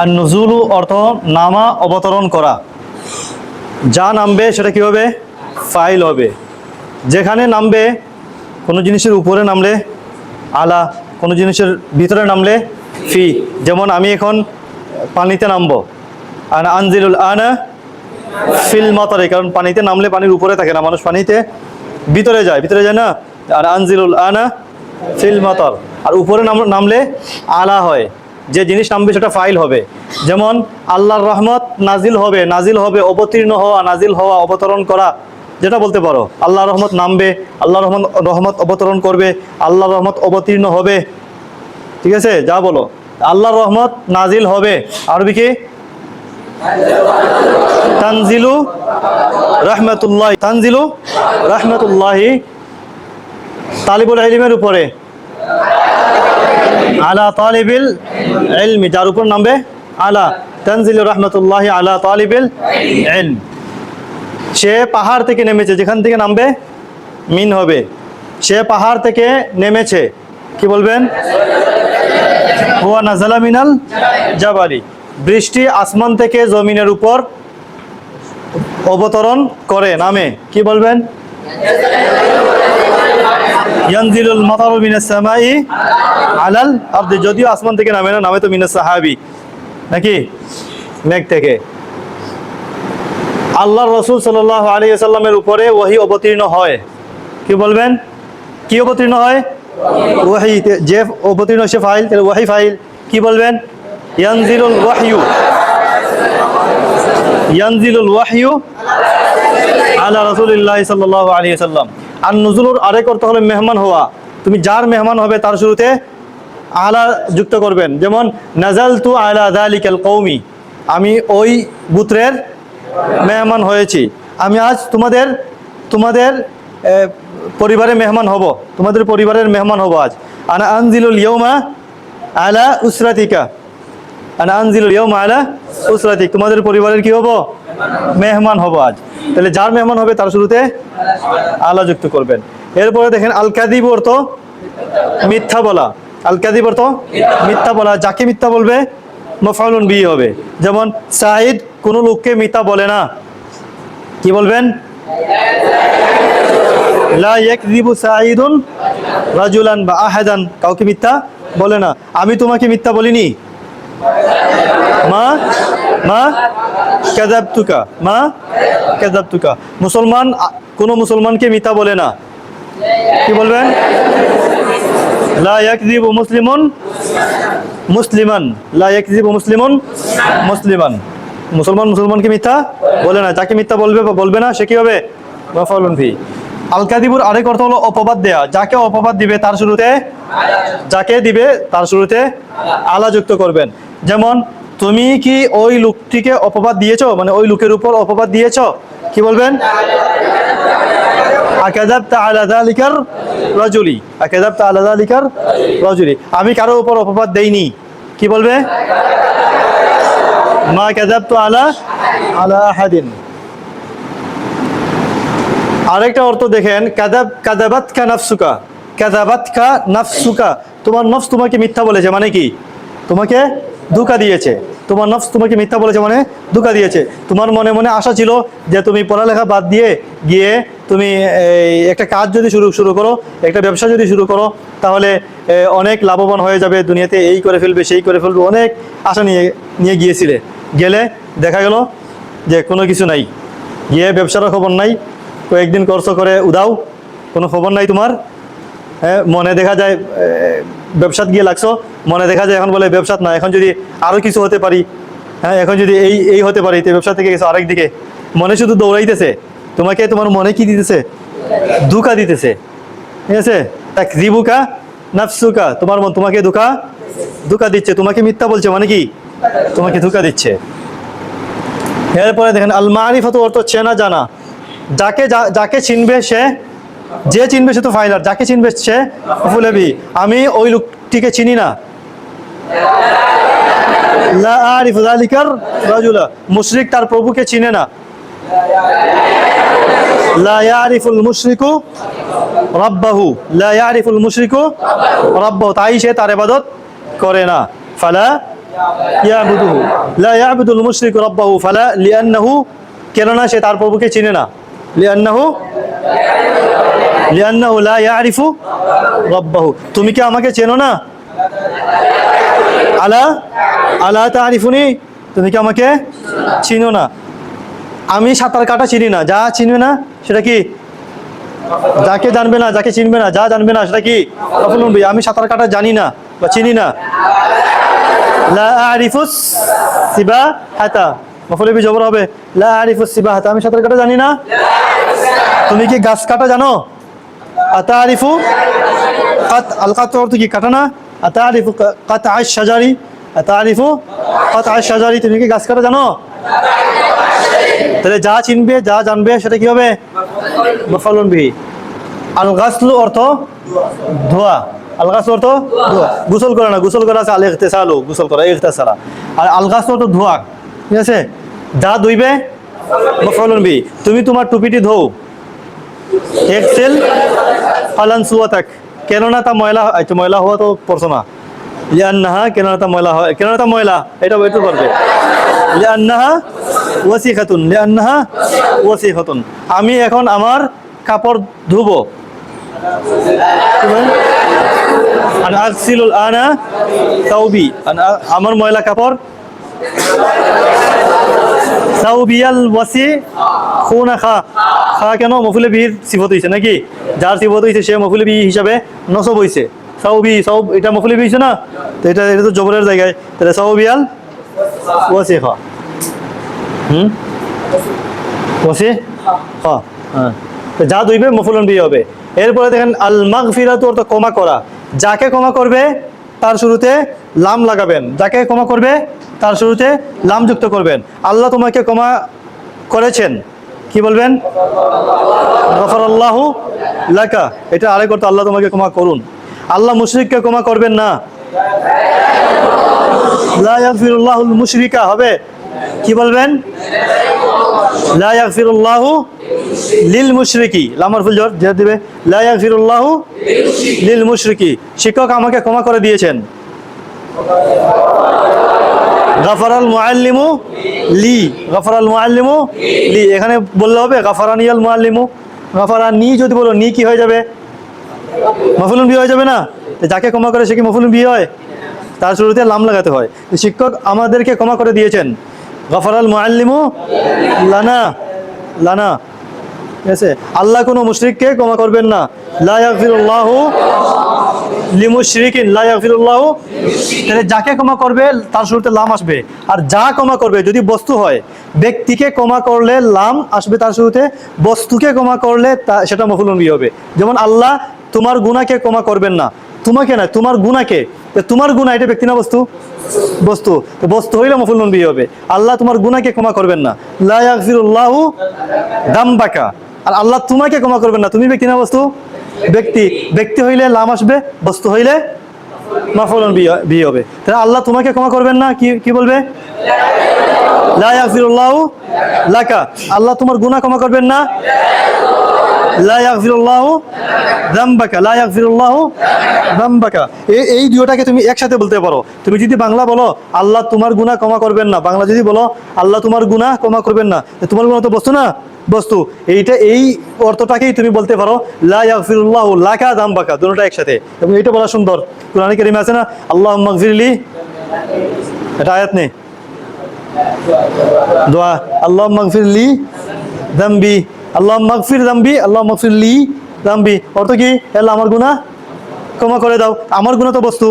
আর নুজুলু অর্থ নামা, অবতরণ করা। যা নামবে সেটা কি হবে? ফাইল হবে। যেখানে নামবে, কোনো জিনিসের উপরে নামলে আলা, কোনো জিনিসের ভিতরে নামলে ফি। যেমন আমি এখন পানিতে নামবো, আনা আনজিলুল আনা ফিল মাতারে, কারণ পানিতে নামলে পানির উপরে থাকে না, মানুষ পানিতে ভিতরে যায় না। আর আনজিলুল আনা ফিল মাতার, আর উপরে নামলে আলা হয়। যে জিনিস নামবে সেটা ফাইল হবে। যেমন আল্লাহর রহমত নাজিল হবে, অবতীর্ণ হওয়া, নাজিল হওয়া, অবতরণ করা, যেটা বলতে পারো। আল্লাহর রহমত নামবে, আল্লাহর রহমত অবতরণ করবে, আল্লাহর রহমত অবতীর্ণ হবে। ঠিক আছে, যা বলো। আল্লাহর রহমত নাজিল হবে, আরবি কি? তানজিলু রাহমাতুল্লাহ, তানজিলু রাহমাতুল্লাহি তালিবুল ইলমের উপরে, আলা তালিবিল ইলমি, যার উপর নামবে আলা, তানজিলু রাহমাতুল্লাহি আলা তালিবিল ইলম। সে পাহাড় থেকে নেমেছে, যেখান থেকে নামবে মিন হবে। সে পাহাড় থেকে নেমেছে, কি বলবেন? হুয়া নাযালা মিনাল জাবালি, বৃষ্টি আসমান থেকে জমিনের উপর অবতরণ করে, নামে, কি বলবেন? ইয়ানজিলুল মাতারু মিনাস সামাই আলাল আরদি, যদিও আসমান থেকে নামে না, নামে তো মিনাস সাহাবি, নাকি মেঘ থেকে। আল্লাহর রাসূল সাল্লাল্লাহু আলাইহি ওয়াসাল্লামের উপরে ওহী অবতীর্ণ হয়, কি বলবেন? কি অবতীর্ণ হয়? ওহী। যে অবতীর্ণ সে ফাইল, তাহলে ওহী ফাইল, কি বলবেন? ইয়ানজিলুল ওয়াহয়ু, ইয়ানজিলুল ওয়াহয়ু আলা রাসূলিল্লাহি সাল্লাল্লাহু আলাইহি ওয়াসাল্লাম। আর নুজুলুর আরেক অর্থ হলো মেহমান হওয়া। তুমি যার মেহমান হবে তার শুরুতে আলা যুক্ত করবেন। যেমন নাজালতু আলা যালিকাল কওমি, আমি ওই গোত্রের মেহমান হয়েছি। আমি আজ তোমাদের পরিবারের মেহমান হব, তোমাদের পরিবারের মেহমান হব আজ। আনা আনজিলুল ইয়াউমা আলা উসরাতিকা, আনা আনজিলুল ইয়াউমা আলা উসরাতিক, তোমাদের পরিবারের কি হব? মেহমান হব আজ। তাহলে যার মেহমান হবে তার শুরুতে আলা যুক্ত করবেন। এরপরে দেখেন আল কাযিব অর্থ মিথ্যা বলা, আল কাযিব অর্থ মিথ্যা বলা। যাকে মিথ্যা বলবে মাফউলুন বিহি হবে। যেমন সাঈদ কোনো লোককে মিথ্যা বলে না, কি বলবেন? লা ইয়াকযিবু সাঈদুন রাজুলান বা আহাদান, কাউকে মিথ্যা বলে না। আমি তোমাকে মিথ্যা বলিনি, মা মা কাযাবতুকা, মা কাযাবতুকা। মুসলমান কোনো মুসলমানকে মিথ্যা বলে না, কি বলবেন? লা ইয়াকযিবু মুসলিমুন মুসলিমান, লা ইয়াকযিবু মুসলিমুন মুসলিমান। মুসলমানকে মিথ্যা বলে না। যাকে মিথ্যা বলবে না সে কি হবে? মাফউলুন বিহি। আল কাযিবুর আরেক অর্থ হলো অপবাদ দেয়া। যাকে অপবাদ দিবে তার শুরুতে আলা যুক্ত করবেন। যেমন তুমি কি ওই লোকটিকে অপবাদ দিয়েছো, মানে ওই লোকের উপর অপবাদ দিয়েছো, কি বলবেন? আকাযাবতা আলা যালিকার রাজুলি, আকাযাবতা আলা যালিকার রাজুলি। আমি কারো উপর অপবাদ দেইনি, কি বলবে? মা কাযাবতু আলা আহাদিন। আরেকটা অর্থ দেখেন, কাযাবাতকা নাফসুকা, কাযাবাতকা নাফসুকা, তোমার নফস তোমাকে মিথ্যা বলেছে, মানে কি? তোমাকে ধোঁকা দিয়েছে। তোমার নফস তোমাকে মিথ্যা বলেছে মানে ধোঁকা দিয়েছে। তোমার মনে মনে আশা ছিল যে তুমি পড়ালেখা বাদ দিয়ে গিয়ে তুমি একটা কাজ যদি শুরু করো, একটা ব্যবসা যদি শুরু করো, তাহলে অনেক লাভবান হয়ে যাবে, দুনিয়াতে এই করে ফেলবে, সেই করে ফেলবে, অনেক আশা নিয়ে গিয়েছিলে। গেলে দেখা গেল যে কোনো কিছু নাই, গিয়ে ব্যবসারও খবর নাই, কয়েকদিন করছো করে উদাও, কোনো খবর নাই তোমার। হ্যাঁ, মনে দেখা যায় ব্যবসাত গিয়ে লাগছো, মনে দেখা যায় এখন বলে ব্যবসাত না, এখন যদি আরও কিছু হতে পারি, হ্যাঁ এখন যদি এই হতে পারি, তো ব্যবসা থেকে গেছো আরেক দিকে, মনে শুধু দৌড়াইতেছে। তোমার মনে কি দিতেছে? ধোঁকা দিতেছে। ঠিক আছে, তাকযিবুকা নাফসুকা, তোমার মন তোমাকে ধোঁকা দিচ্ছে, তোমাকে মিথ্যা বলছে, মানে কি? তোমাকে ধোঁকা দিচ্ছে। এরপরে দেখেন আল মারিফাতু অর্থ চেনা জানা। যাকে চিনবে যে চিনবে সে তো ফাইলার, যাকে চিনবে সে মাফউলুন বিহি। আমি ওই লোকটিকে চিনি না, লা আরিফু যালিকার রাজুলা, মুশরিক তার প্রভুকে চিনে না। লা ইয়ারিফুল মুশরিকু রাব্বাহু, লা ইয়ারিফুল মুশরিকু রাব্বাহু, তাই সে তার ইবাদত করে না। ফালা ইয়াবুদুহু লা ইয়াবুদুল মুশরিকু রাব্বাহু ফালা লিআন্নাহু কেননা সে তার প্রভুকে চিনে না লিআন্নাহু লা ইয়ারিফু রাব্বাহু তুমি কি আমাকে চেনো না আলা আলা তারিফুনি তুমি কি আমাকে চিনো না আমি সাঁতার কাটা চিনি না যা চিনবে না সেটা কি যাকে জানবে না যাকে চিনবে না যা জানবে না সেটা কি মাফউলুন বিহি আমি সাঁতার কাটা জানি না বা চিনি না লা আরিফুস সিবাহাতা মাফউলুন বিহি জবর হবে লা আরিফুস সিবাহাতা আমি সাঁতার কাটা জানি না তুমি কি গাছ কাটা জানো আতারিফু কাত আল কাত অর্থ কি কাটা না আতারিফু কাতআ আশ-শাজারি আতারিফু কাতআ আশ-শাজারি তুমি কি গাছ কাটা জানো তাহলে যা চিনবে যা জানবে সেটা কি হবে মাফউলুন বিহি আল গাসলু অর্থ ধোয়া আল গাসলু অর্থ ধোয়া গোসল করা না গোসল করা আছে আল ইগতিসালু গোসল করা ইগতিসালা আর আল গাসলু অর্থ ধোয়া ঠিক আছে যা ধুইবে মাফউলুন বিহি তুমি তোমার টুপিটি ধোও এক্সেল ফালান সুয়াতাক কেননা তা ময়লা আচ্ছা ময়লা হওয়া তো পড়ছো না লিআন্নাহা কেননা তা ময়লা হয় কেননা তা ময়লা এটা বলতে পারবে লিআন্নাহা ওয়াসিখাতুন আমি এখন আমার কাপড় ধুবো আনা আগসিলুল আনা তাওবি আমার ময়লা কাপড় সাউবিয়াল ওয়াসি খুনা খা খা কেন মফুলে বিহির সিফত হইছে নাকি যার সিফত হইছে সে মফুলে বিহি হিসাবে নসব হইছে সাউবি সাউব এটা মফুলে বিহি হইছে না তো এটা তো জবরের জায়গায় তাহলে সাউবিয়াল ওয়াসি খা ওয়াসি খা হ্যাঁ যা দুইবে মফুলুন বিহি হবে এরপরে দেখেন আল মাগফিরাতু অর্থ ক্ষমা করা যাকে ক্ষমা করবে তার শুরুতে লাম লাগাবেন যাকে ক্ষমা করবে তার শুরুতে লাম যুক্ত করবেন আল্লাহ তোমাকে ক্ষমা করেছেন কি বলবেন গফারাল্লাহু লাকা এটা আরেক অর্থ আল্লাহ তোমাকে ক্ষমা করুন আল্লাহ মুশরিককে ক্ষমা করবেন না লা ইয়াগফিরুল্লাহুল মুশরিকা হবে কি বলবেন লা ইয়াগফিরুল্লাহু লিল মুশরিকি লাম মারফুল জর জের দিবে লা ইয়াগফিরুল্লাহু লিল মুশরিকি শিক্ষক আমাকে ক্ষমা করে দিয়েছেন গাফারাল মুআল্লিমু লি গাফারাল মুআল্লিমু লি এখানে বললে হবে গাফারানিয়াল মুআল্লিমু গাফারানি যদি বলো নি কি হয়ে যাবে মাফউলুন বিহি হয়ে যাবে না যাকে ক্ষমা করে সে কি মাফউলুন বিহি হয় তার শুরুতে লাম লাগাতে হয় শিক্ষক আমাদেরকে ক্ষমা করে দিয়েছেন গাফারাল মুআল্লিমু লানা লানা ঠিক আছে আল্লাহ কোনো মুশরিককে ক্ষমা করবেন না লা ইয়াগফিরুল্লাহু লিমুশরিকিন লা ইয়াগফিরুল্লাহু তাহলে যাকে ক্ষমা করবে তার শুরুতে লাম আসবে আর যা ক্ষমা করবে যদি বস্তু হয় ব্যক্তিকে ক্ষমা করলে লাম আসবে তার শুরুতে বস্তুকে ক্ষমা করলে সেটা মাফউলুন বিহি হবে যেমন আল্লাহ তোমার গুনাহকে ক্ষমা করবেন না তোমাকে না তোমার গুনাহকে তোমার গুনাহ এটা ব্যক্তি না বস্তু বস্তু তো বস্তু হইলে মাফউলুন বিহি হবে আল্লাহ তোমার গুনাহকে ক্ষমা করবেন না লা ইয়াগফিরুল্লাহু দামবাকা আর আল্লাহ তোমাকে ক্ষমা করবেন না তুমি ব্যক্তি না বস্তু ব্যক্তি ব্যক্তি হইলে লাম আসবে বস্তু হইলে মাফউলুন বিহি হবে তাহলে আল্লাহ তোমাকে ক্ষমা করবেন না কি বলবে লা ইয়াগফিরুল্লাহু লাকা আল্লাহ তোমার গুনাহ ক্ষমা করবেন না লা ইয়াগফিরুল্লাহু যামবাকা লা ইয়াগফিরুল্লাহু যামবাকা এই দুটোটাকে তুমি একসাথে বলতে পারো তুমি যদি বাংলা বলো আল্লাহ তোমার গুনাহ ক্ষমা করবেন না বাংলা যদি বলো আল্লাহ তোমার গুনাহ ক্ষমা করবেন না তোমার গুনাহ তো বস্তু না বস্তু এইটা এই অর্থটাকেই তুমি বলতে পারো লা ইয়াগফিরুল্লাহু লাকা যামবাকা দুটোটা একসাথে এবং এটা বলা সুন্দর কোরআনে কারিমে আছে না আল্লাহুম্মা গফিরলি এটা আয়াত নেই দোয়া আল্লাহুম্মা গফিরলি যামবি আল্লাহুম্মা গফির যামবি আল্লাহুম্মা গফিরলি যামবি অর্থ কি আল্লাহ আমার গুনাহ ক্ষমা করে দাও আমার গুনাহ তো বস্তু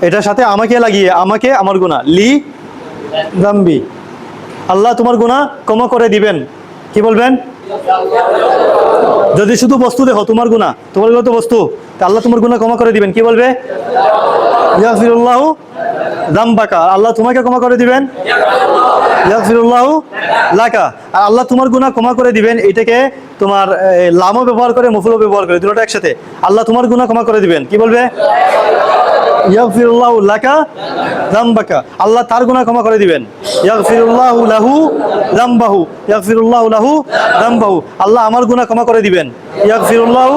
এটার সাথে আমাকে লাগিয়ে আমাকে আমার গুনাহ লি যামবি আল্লাহ তোমার গুনাহ ক্ষমা করে দিবেন কি বলবেন যদি শুধু বস্তু দেখো তোমার গুনাহ তো বস্তু আল্লাহ তোমার গুনাহ ক্ষমা করে দিবেন কি বলবে ইয়াগফিরুল্লাহু যামবাকা আল্লাহ তোমাকে ক্ষমা করে দিবেন ইয়াগফিরুল্লাহু লাকা আর আল্লাহ তোমার গুনাহ ক্ষমা করে দিবেন এটাকে তোমার লামও ব্যবহার করে মফুলও ব্যবহার করে দুটোটা একসাথে আল্লাহ তোমার গুনাহ ক্ষমা করে দিবেন কি বলবে ইয়াগফিরুল্লাহু লাকা যামবাকা আল্লাহ তার গুনাহ ক্ষমা করে দিবেন ইয়াগফিরুল্লাহু লাহু যামবাহু ইয়াগফিরুল্লাহু লাহু যামবাহু আল্লাহ আমার গুনাহ ক্ষমা করে দিবেন ইয়াগফিরুল্লাহু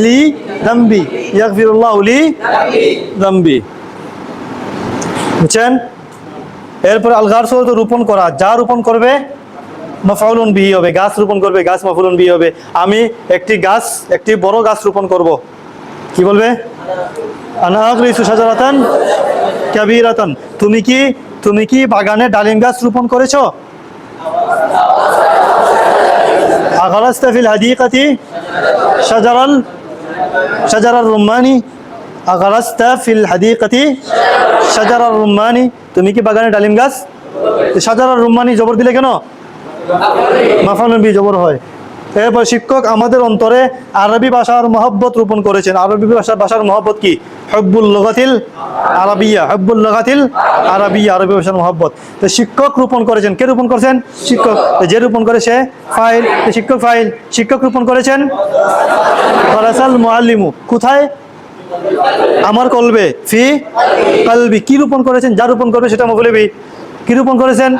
লি যামবি ইয়াগফিরুল্লাহু লি যামবি বুঝছেন? এরপর আল গারস হলো রোপণ করা, যা রোপণ করবে মাফউলুন বিহি হবে, গাছ রোপণ করবে গাছ মাফউলুন বিহি হবে। আমি একটি বড় গাছ রোপণ করব, কি বলবে? আনা আগরিসু শাজারাতান কাবীরাতান। তুমি কি বাগানে ডালিম গাছ রোপণ করেছো? আগারাস্তা ফিল হাদিকাতি শাজারার রুম্মানি। আগারাস্তা ফিল হাদিকাতি শাজারার রুম্মানি। তুমি কি বাগানে ডালিম গাছ? শাজারার রুম্মানি জবর দিলে কেন? মাফউলুন বিহি জবর হয়। এরপর শিক্ষক আমাদের অন্তরে আরবি ভাষার মহব্বত রোপণ করেছেন। আরবি ভাষার মহব্বত কি? হুব্বুল লুগাতিল আরাবিয়া, হুব্বুল লুগাতিল আরাবিয়া, আরবি ভাষার মহব্বত। তো শিক্ষক রোপণ করেছেন। কে রোপণ করেছেন? শিক্ষক। যে রোপণ করে সে ফাইল, শিক্ষক ফাইল। শিক্ষক রোপণ করেছেন। ফারাসাল মুআল্লিমু, কোথায়? আমার কলবে, ফি কলবি। কি রোপণ করেছেন? যা রোপণ করবে সেটা মফউল বিহি। কি রোপণ করেছেন?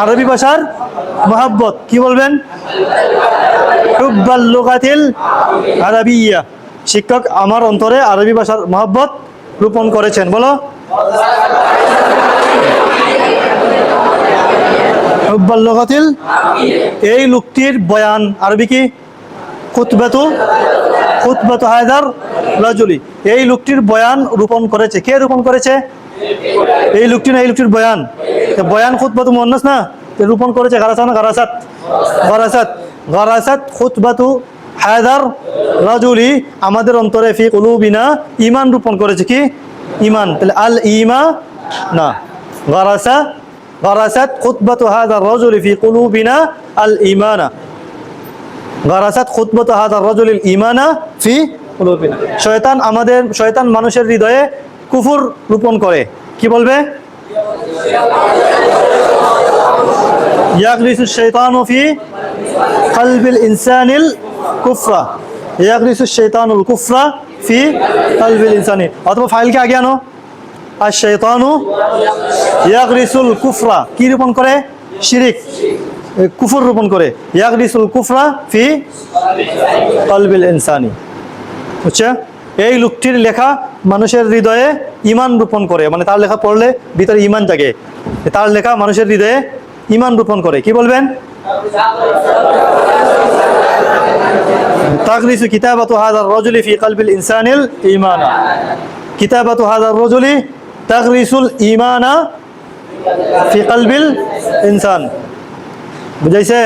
আরবি ভাষার মহব্বত। কি বলবেন? হুব্বাল লুগাতিল আরাবিয়া। শিক্ষক আমার অন্তরে আরবি ভাষার মহব্বত রোপণ করেছেন। বলো হুব্বাল লুগাতিল। এই লোকটির বয়ান আরবি কি? খুতবাতু হায়দার রাজুলি। এই লোকটির বয়ান রোপণ করেছে। কে রোপণ করেছে? এই লোকটি না, এই লোকটির বয়ান। বয়ান খুতবাতু মুয়ান্নাস না, রোপণ করেছে গারাসা না গারাসাত? গারাসাত খুতবাতু হায়দার রাজুলি। আমাদের অন্তরে ফি কুলুবিনা ঈমান রোপণ করেছে। কি? ঈমান। তাহলে আল ঈমা না, গারাসাত খুতবাতু হায়দার রাজুলি ফি কুলুবিনা আল ঈমানা। গারাসাত খুতবাতু হায়দার রাজুলিল ঈমানা ফি কুলুবিনা। শয়তান মানুষের হৃদয়ে কুফর রোপণ করে। কি বলবে? ইয়াগরিসু শাইতানু ফি কলবিল ইনসানিল কুফরা। ইয়াগরিসু শাইতানুল কুফরা ফি কলবিল ইনসানি। অথবা ফাইলকে আগে আনো। আর শাইতানু ইয়াগরিসুল কুফরা, কি রোপণ করে? শিরিক, কুফর রোপণ করে। ইয়াগরিসুল কুফরা ফি কলবিল ইনসানি। বুঝছে? এই লোকটির লেখা মানুষের হৃদয়ে ঈমান রোপণ করে, মানে তার লেখা পড়লে ভিতরে ঈমান জাগে। তার লেখা মানুষের হৃদয়ে ঈমান রোপণ করে। কি বলবেন? তাগরিসু কিতাবাতু হাযার রাজুলি ফি কলবিল ইনসানিল ঈমানা। কিতাবাতু হাযার রাজুলি তাগরিসুল ঈমানা ফি কলবিল ইনসান। বুঝাইছে?